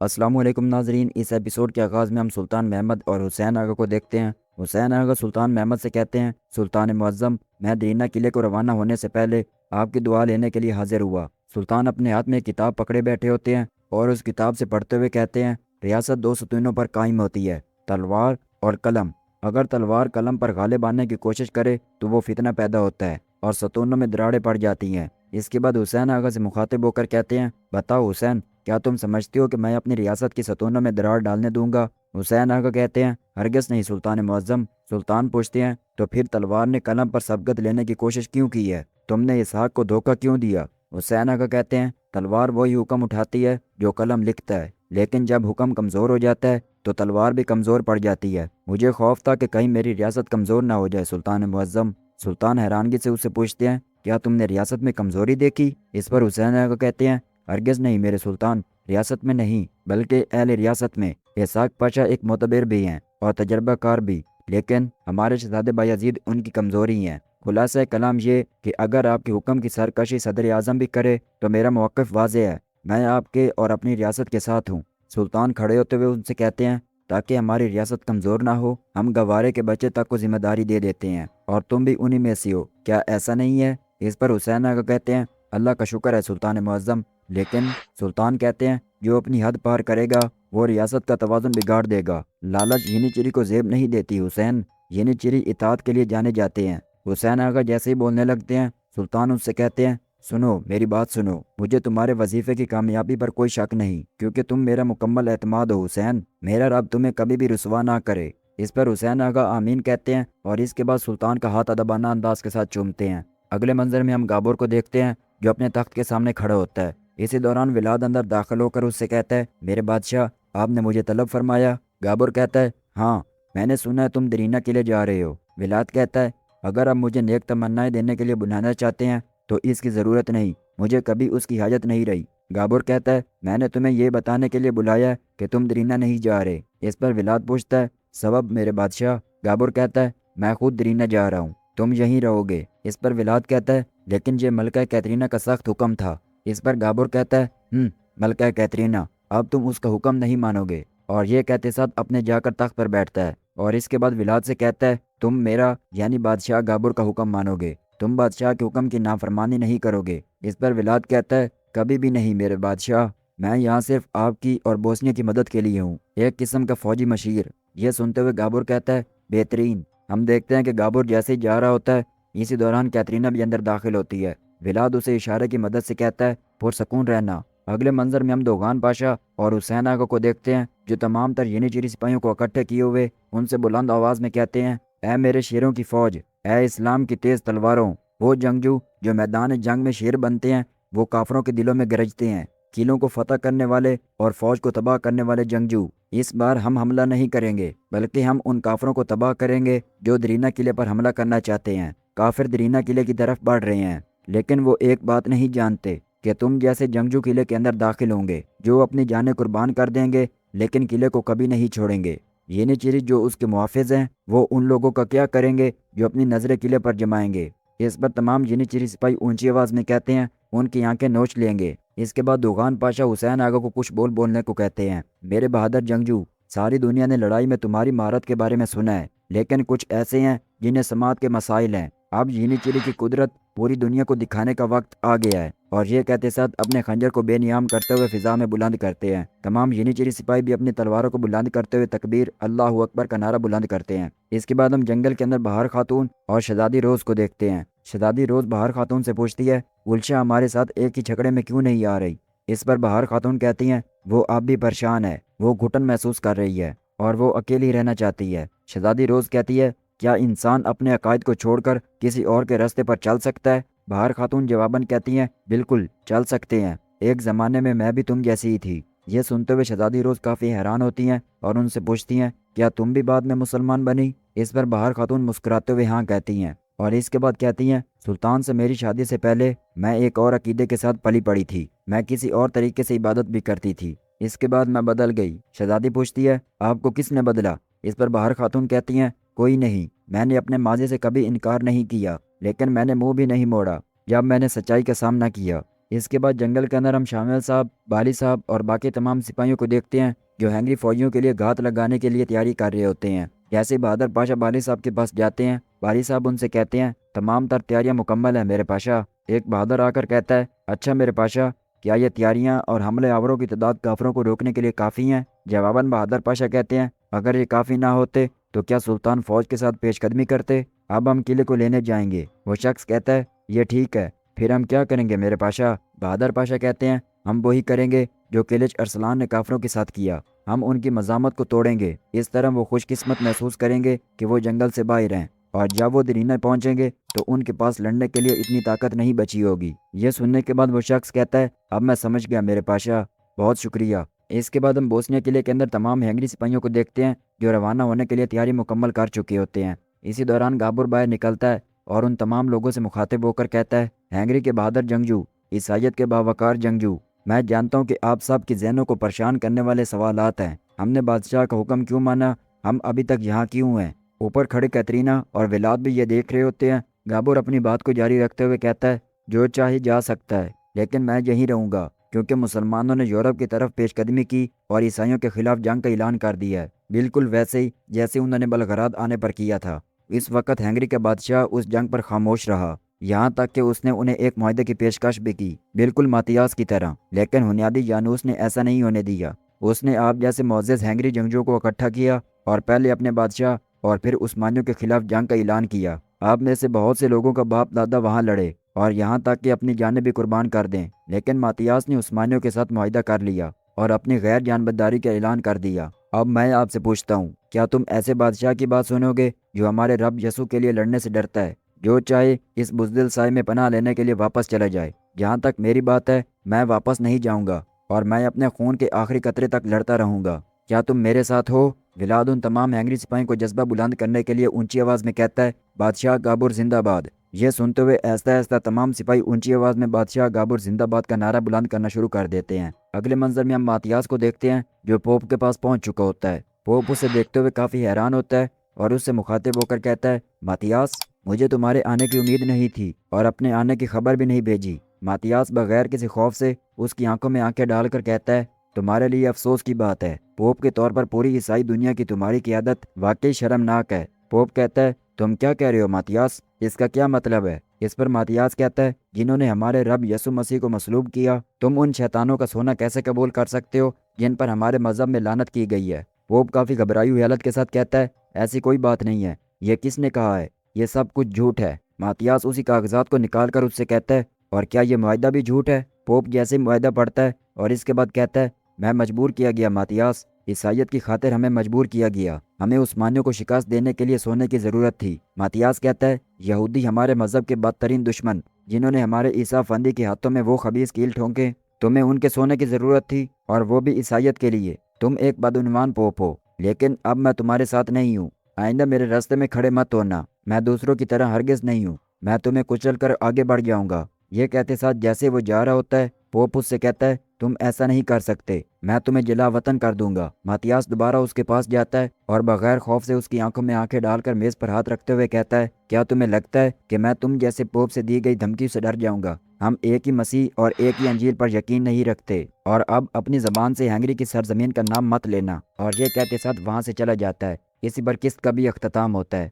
السلام علیکم ناظرین، اس ایپیسوڈ کے آغاز میں ہم سلطان محمد اور حسین آغا کو دیکھتے ہیں۔ حسین آغا سلطان محمد سے کہتے ہیں، سلطان معظم، میں درینہ قلعے کو روانہ ہونے سے پہلے آپ کی دعا لینے کے لیے حاضر ہوا۔ سلطان اپنے ہاتھ میں ایک کتاب پکڑے بیٹھے ہوتے ہیں اور اس کتاب سے پڑھتے ہوئے کہتے ہیں، ریاست دو ستونوں پر قائم ہوتی ہے، تلوار اور قلم۔ اگر تلوار قلم پر غالب آنے کی کوشش کرے تو وہ فتنہ پیدا ہوتا ہے اور ستونوں میں دراڑیں پڑ جاتی ہیں۔ اس کے بعد حسین آغا سے مخاطب ہو کر کہتے ہیں، بتاؤ حسین، کیا تم سمجھتے ہو کہ میں اپنی ریاست کی ستونوں میں دراڑ ڈالنے دوں گا؟ حسین آغا کہتے ہیں، ہرگز نہیں سلطان معظم۔ سلطان پوچھتے ہیں، تو پھر تلوار نے قلم پر سبقت لینے کی کوشش کیوں کی ہے؟ تم نے اسحاق کو دھوکہ کیوں دیا؟ حسین آغا کہتے ہیں، تلوار وہی حکم اٹھاتی ہے جو قلم لکھتا ہے، لیکن جب حکم کمزور ہو جاتا ہے تو تلوار بھی کمزور پڑ جاتی ہے۔ مجھے خوف تھا کہ کہیں میری ریاست کمزور نہ ہو جائے سلطان معظم۔ سلطان حیرانگی سے اسے پوچھتے ہیں، کیا تم نے ریاست میں کمزوری دیکھی؟ اس پر حسین آغا کہتے ہیں، ہرگز نہیں میرے سلطان، ریاست میں نہیں بلکہ اہل ریاست میں۔ اسحاق پاشا ایک معتبر بھی ہیں اور تجربہ کار بھی، لیکن ہمارے شہزادے بایزید ان کی کمزوری ہیں۔ خلاصہ کلام یہ کہ اگر آپ کے حکم کی سرکشی صدر اعظم بھی کرے تو میرا موقف واضح ہے، میں آپ کے اور اپنی ریاست کے ساتھ ہوں۔ سلطان کھڑے ہوتے ہوئے ان سے کہتے ہیں، تاکہ ہماری ریاست کمزور نہ ہو، ہم گوارے کے بچے تک کو ذمہ داری دے دیتے ہیں اور تم بھی انہی میں سے ہو، کیا ایسا نہیں ہے؟ اس پر حسین آغا کہتے ہیں، اللہ کا شکر ہے سلطان معظم، لیکن سلطان کہتے ہیں، جو اپنی حد پار کرے گا وہ ریاست کا توازن بگاڑ دے گا۔ لالچ ینی چری کو زیب نہیں دیتی حسین، ینی چری اطاعت کے لیے جانے جاتے ہیں۔ حسین آغا جیسے ہی بولنے لگتے ہیں، سلطان ان سے کہتے ہیں، سنو میری بات سنو، مجھے تمہارے وظیفے کی کامیابی پر کوئی شک نہیں، کیونکہ تم میرا مکمل اعتماد ہو حسین، میرا رب تمہیں کبھی بھی رسوا نہ کرے۔ اس پر حسین آغا آمین کہتے ہیں اور اس کے بعد سلطان کا ہاتھ ادبانہ انداز کے ساتھ چومتے ہیں۔ اگلے منظر میں ہم گابر کو دیکھتے ہیں جو اپنے تخت کے سامنے کھڑا ہوتا ہے۔ اسی دوران ولاد اندر داخل ہو کر اس سے کہتا ہے، میرے بادشاہ، آپ نے مجھے طلب فرمایا؟ گابر کہتا ہے، ہاں، میں نے سنا ہے تم درینہ کے لیے جا رہے ہو۔ ولاد کہتا ہے، اگر آپ مجھے نیک تمنائیں دینے کے لیے بلانا چاہتے ہیں تو اس کی ضرورت نہیں، مجھے کبھی اس کی حاجت نہیں رہی۔ گابر کہتا ہے، میں نے تمہیں یہ بتانے کے لیے بلایا ہے کہ تم درینہ نہیں جا رہے۔ اس پر ولاد پوچھتا ہے، سبب میرے بادشاہ؟ گابر کہتا ہے، میں خود درینہ جا رہا ہوں، تم یہیں رہو گے۔ اس پر ولاد کہتا ہے، لیکن یہ ملکہ کیترینہ کا سخت حکم تھا۔ اس پر گابر کہتا ہے، ملکہ کیترینہ، اب تم اس کا حکم نہیں مانو گے، اور یہ کہتے ساتھ اپنے جا کر تخت پر بیٹھتا ہے، اور اس کے بعد ولاد سے کہتا ہے، تم میرا یعنی بادشاہ گابر کا حکم مانو گے، تم بادشاہ کے حکم کی نافرمانی نہیں کرو گے۔ اس پر ولاد کہتا ہے، کبھی بھی نہیں میرے بادشاہ، میں یہاں صرف آپ کی اور بوسنیا کی مدد کے لیے ہوں، ایک قسم کا فوجی مشیر۔ یہ سنتے ہوئے گابر کہتا ہے، بہترین۔ ہم دیکھتے ہیں کہ گابر جیسے ہی جا رہا ہوتا ہے، اسی دوران کیترینہ بھی اندر داخل ہوتی ہے۔ ولاد اسے اشارے کی مدد سے کہتا ہے، پرسکون رہنا۔ اگلے منظر میں ہم دوغان پاشا اور حسین آغا کو دیکھتے ہیں جو تمام تر ینیچری سپاہیوں کو اکٹھے کیے ہوئے ان سے بلند آواز میں کہتے ہیں، اے میرے شیروں کی فوج، اے اسلام کی تیز تلواروں، وہ جنگجو جو میدان جنگ میں شیر بنتے ہیں، وہ کافروں کے دلوں میں گرجتے ہیں، قلعوں کو فتح کرنے والے اور فوج کو تباہ کرنے والے جنگجو، اس بار ہم حملہ نہیں کریں گے بلکہ ہم ان کافروں کو تباہ کریں گے جو درینہ قلعے پر حملہ کرنا چاہتے ہیں۔ کافر درینہ قلعے کی طرف بڑھ رہے ہیں، لیکن وہ ایک بات نہیں جانتے کہ تم جیسے جنگجو قلعے کے اندر داخل ہوں گے جو اپنی جانیں قربان کر دیں گے لیکن قلعے کو کبھی نہیں چھوڑیں گے۔ ینیچری جو اس کے محافظ ہیں وہ ان لوگوں کا کیا کریں گے جو اپنی نظریں قلعے پر جمائیں گے؟ اس پر تمام ینیچری سپاہی اونچی آواز میں کہتے ہیں، ان کی آنکھیں نوچ لیں گے۔ اس کے بعد دوغان پاشا حسین آغا کو کچھ بولنے کو کہتے ہیں، میرے بہادر جنگجو، ساری دنیا نے لڑائی میں تمہاری مہارت کے بارے میں سنا ہے، لیکن کچھ ایسے ہیں جنہیں سماعت کے مسائل ہیں۔ اب ینیچری کی قدرت پوری دنیا کو دکھانے کا وقت آ گیا ہے۔ اور یہ کہتے ساتھ اپنے خنجر کو بے نیام کرتے ہوئے فضا میں بلند کرتے ہیں۔ تمام ینیچری سپاہی بھی اپنی تلواروں کو بلند کرتے ہوئے تکبیر اللہ اکبر کا نعرہ بلند کرتے ہیں۔ اس کے بعد ہم جنگل کے اندر بہار خاتون اور شہزادی روز کو دیکھتے ہیں۔ شہزادی روز بہار خاتون سے پوچھتی ہے، گلشا ہمارے ساتھ ایک ہی جھگڑے میں کیوں نہیں آ رہی؟ اس پر بہار خاتون کہتی ہیں، وہ اب بھی پریشان ہے، وہ گھٹن محسوس کر رہی ہے اور وہ اکیلی رہنا چاہتی ہے۔ شہزادی روز کہتی ہے، کیا انسان اپنے عقائد کو چھوڑ کر کسی اور کے راستے پر چل سکتا ہے؟ بہار خاتون جواباً کہتی ہیں، بالکل چل سکتے ہیں، ایک زمانے میں میں بھی تم جیسی ہی تھی۔ یہ سنتے ہوئے شہزادی روز کافی حیران ہوتی ہیں اور ان سے پوچھتی ہیں، کیا تم بھی بعد میں مسلمان بنی؟ اس پر بہار خاتون مسکراتے ہوئے ہاں کہتی ہیں اور اس کے بعد کہتی ہیں، سلطان سے میری شادی سے پہلے میں ایک اور عقیدے کے ساتھ پلی پڑی تھی، میں کسی اور طریقے سے عبادت بھی کرتی تھی، اس کے بعد میں بدل گئی۔ شہزادی پوچھتی ہے، آپ کو کس نے بدلا؟ اس پر بہار خاتون کہتی ہیں، کوئی نہیں، میں نے اپنے ماضی سے کبھی انکار نہیں کیا، لیکن میں نے منہ بھی نہیں موڑا جب میں نے سچائی کا سامنا کیا۔ اس کے بعد جنگل کے اندر ہم شامل صاحب، بالی صاحب اور باقی تمام سپاہیوں کو دیکھتے ہیں جو ہنگری فوجیوں کے لیے گھات لگانے کے لیے تیاری کر رہے ہوتے ہیں۔ جیسے بہادر پاشا بالی صاحب کے پاس جاتے ہیں، بالی صاحب ان سے کہتے ہیں تمام تر تیاریاں مکمل ہیں میرے پاشا۔ ایک بہادر آ کر کہتا ہے اچھا میرے پاشا، کیا یہ تیاریاں اور حملے آوروں کی تعداد کافروں کو روکنے کے لیے کافی ہیں؟ جواباً بہادر پاشا کہتے ہیں اگر یہ کافی نہ ہوتے تو کیا سلطان فوج کے ساتھ پیش قدمی کرتے؟ اب ہم قلعے کو لینے جائیں گے۔ وہ شخص کہتا ہے یہ ٹھیک ہے، پھر ہم کیا کریں گے میرے پاشا؟ بہادر پاشا کہتے ہیں ہم وہی کریں گے جو قلعہ ارسلان نے کافروں کے ساتھ کیا، ہم ان کی مزاحمت کو توڑیں گے۔ اس طرح وہ خوش قسمت محسوس کریں گے کہ وہ جنگل سے باہر ہیں، اور جب وہ درینہ پہنچیں گے تو ان کے پاس لڑنے کے لیے اتنی طاقت نہیں بچی ہوگی۔ یہ سننے کے بعد وہ شخص کہتا ہے اب میں سمجھ گیا میرے پاشا، بہت شکریہ۔ اس کے بعد ہم بوسنیا قلعے کے اندر تمام ہنگری سپاہیوں کو دیکھتے ہیں جو روانہ ہونے کے لیے تیاری مکمل کر چکے ہوتے ہیں۔ اسی دوران گابر باہر نکلتا ہے اور ان تمام لوگوں سے مخاطب ہو کر کہتا ہے ہنگری کے بہادر جنگجو، عیسائیت کے باوقار جنگجو، میں جانتا ہوں کہ آپ سب کی ذہنوں کو پریشان کرنے والے سوالات ہیں، ہم نے بادشاہ کا حکم کیوں مانا، ہم ابھی تک یہاں کیوں ہیں؟ اوپر کھڑے کیترینا اور ولاد بھی یہ دیکھ رہے ہوتے ہیں۔ گابر اپنی بات کو جاری رکھتے ہوئے کہتا ہے جو چاہے جا سکتا ہے لیکن میں یہیں رہوں گا کیونکہ مسلمانوں نے یورپ کی طرف پیش قدمی کی اور عیسائیوں کے خلاف جنگ کا اعلان کر دیا ہے، بالکل ویسے ہی جیسے انہوں نے بلغراد آنے پر کیا تھا۔ اس وقت ہنگری کا بادشاہ اس جنگ پر خاموش رہا، یہاں تک کہ اس نے انہیں ایک معاہدے کی پیشکش بھی کی، بالکل ماتیاس کی طرح، لیکن ہنیادی جانوس نے ایسا نہیں ہونے دیا۔ اس نے آپ جیسے معزز ہنگری جنگجوؤں کو اکٹھا کیا اور پہلے اپنے بادشاہ اور پھر عثمانیوں کے خلاف جنگ کا اعلان کیا۔ آپ میں سے بہت سے لوگوں کا باپ دادا وہاں لڑے اور یہاں تک کہ اپنی جانیں بھی قربان کر دیں، لیکن ماتیاس نے عثمانیوں کے ساتھ معاہدہ کر لیا اور اپنی غیر جانبداری کا اعلان کر دیا۔ اب میں آپ سے پوچھتا ہوں کیا تم ایسے بادشاہ کی بات سنو گے جو ہمارے رب یسوع کے لیے لڑنے سے ڈرتا ہے، جو چاہے اس بزدل سائے میں پناہ لینے کے لیے واپس چلا جائے؟ جہاں تک میری بات ہے میں واپس نہیں جاؤں گا اور میں اپنے خون کے آخری قطرے تک لڑتا رہوں گا۔ کیا تم میرے ساتھ ہو؟ ولاد ان تمام ہنگری سپاہیوں کو جذبہ بلند کرنے کے لیے اونچی آواز میں کہتا ہے بادشاہ گابر زندہ باد۔ یہ سنتے ہوئے آہستہ آہستہ تمام سپاہی اونچی آواز میں بادشاہ گابر زندہ باد کا نعرہ بلند کرنا شروع کر دیتے ہیں۔ اگلے منظر میں ہم ماتیاس کو دیکھتے ہیں جو پوپ کے پاس پہنچ چکا ہوتا ہے۔ پوپ اسے دیکھتے ہوئے کافی حیران ہوتا ہے اور اس سے مخاطب ہو کر کہتا ہے ماتیاس، مجھے تمہارے آنے کی امید نہیں تھی اور اپنے آنے کی خبر بھی نہیں بھیجی۔ ماتیاس بغیر کسی خوف سے اس کی آنکھوں میں آنکھیں ڈال کر کہتا ہے تمہارے لیے افسوس کی بات ہے، پوپ کے طور پر پوری عیسائی دنیا کی تمہاری قیادت واقعی شرمناک ہے۔ پوپ کہتا ہے تم کیا کہہ رہے ہو ماتیاس، اس کا کیا مطلب ہے؟ اس پر ماتیاس کہتا ہے جنہوں نے ہمارے رب یسوع مسیح کو مصلوب کیا، تم ان شیطانوں کا سونا کیسے قبول کر سکتے ہو جن پر ہمارے مذہب میں لعنت کی گئی ہے؟ پوپ کافی گھبرائی ہوئی حالت کے ساتھ کہتا ہے ایسی کوئی بات نہیں ہے، یہ کس نے کہا ہے؟ یہ سب کچھ جھوٹ ہے۔ ماتیاس اسی کاغذات کو نکال کر اس سے کہتا ہے اور کیا یہ معاہدہ بھی جھوٹ ہے؟ پوپ جیسے معاہدہ پڑھتا ہے اور اس کے بعد کہتا ہے میں مجبور کیا گیا ماتیاس، عیسائیت کی خاطر ہمیں مجبور کیا گیا، ہمیں عثمانیوں کو شکست دینے کے لیے سونے کی ضرورت تھی۔ ماتیاس کہتا ہے یہودی ہمارے مذہب کے بدترین دشمن جنہوں نے ہمارے عیسیٰ فندی کے ہاتھوں میں وہ خبیث کیل ٹھونکے، تمہیں ان کے سونے کی ضرورت تھی اور وہ بھی عیسائیت کے لیے۔ تم ایک بدعنوان پوپ ہو، لیکن اب میں تمہارے ساتھ نہیں ہوں، آئندہ میرے راستے میں کھڑے مت ہونا، میں دوسروں کی طرح ہرگز نہیں ہوں، میں تمہیں کچل کر آگے بڑھ جاؤں گا۔ یہ کہتے ساتھ جیسے وہ جا رہا ہوتا ہے پوپ اس سے کہتا ہے تم ایسا نہیں کر سکتے، میں تمہیں جلا وطن کر دوں گا۔ ماتیاس دوبارہ اس کے پاس جاتا ہے اور بغیر خوف سے اس کی آنکھوں میں آنکھیں ڈال کر میز پر ہاتھ رکھتے ہوئے کہتا ہے کیا تمہیں لگتا ہے کہ میں تم جیسے پوپ سے دی گئی دھمکی سے ڈر جاؤں گا؟ ہم ایک ہی مسیح اور ایک ہی انجیل پر یقین نہیں رکھتے، اور اب اپنی زبان سے ہنگری کی سرزمین کا نام مت لینا۔ اور یہ کہتے ساتھ وہاں سے چلا جاتا ہے۔ اسی پر قسط کا بھی اختتام ہوتا ہے۔